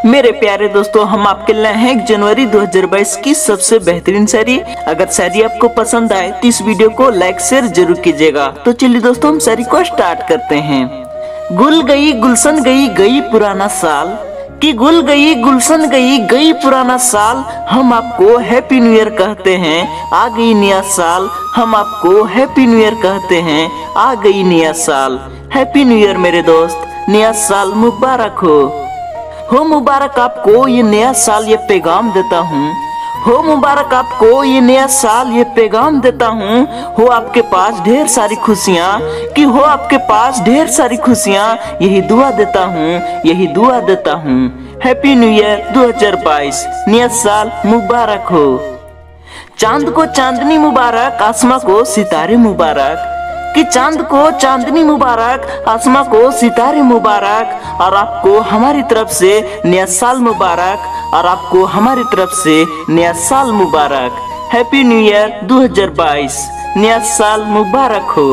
मेरे प्यारे दोस्तों, हम आपके लिए हैं 1 जनवरी 2022 की सबसे बेहतरीन शायरी। अगर शायरी आपको पसंद आए तो इस वीडियो को लाइक शेयर जरूर कीजिएगा। तो चलिए दोस्तों, हम शायरी को स्टार्ट करते हैं। गुल गई गुलशन गई गई पुराना साल, कि गुल गई गुलशन गई गई पुराना साल। हम आपको हैप्पी न्यू ईयर कहते हैं, आ गई नया साल। हम आपको हैप्पी न्यू ईयर कहते हैं, आ गई नया साल। हैप्पी न्यू ईयर मेरे दोस्त, नया साल मुबारक हो मुबारक आपको ये नया साल, ये पैगाम देता हूँ। हो मुबारक आपको ये नया साल, ये पैगाम देता हूँ। हो आपके पास ढेर सारी खुशियाँ, कि हो आपके पास ढेर सारी खुशियाँ। यही दुआ देता हूँ, यही दुआ देता हूँ। हैप्पी न्यू ईयर 2022, नया साल मुबारक हो। चांद को चांदनी मुबारक, आसमां को सितारे मुबारक, कि चांद को चांदनी मुबारक, आसमां को सितारे मुबारक। और आपको हमारी तरफ से नया साल मुबारक, और आपको हमारी तरफ से नया साल मुबारक। हैप्पी न्यू ईयर 2022, नया साल मुबारक हो।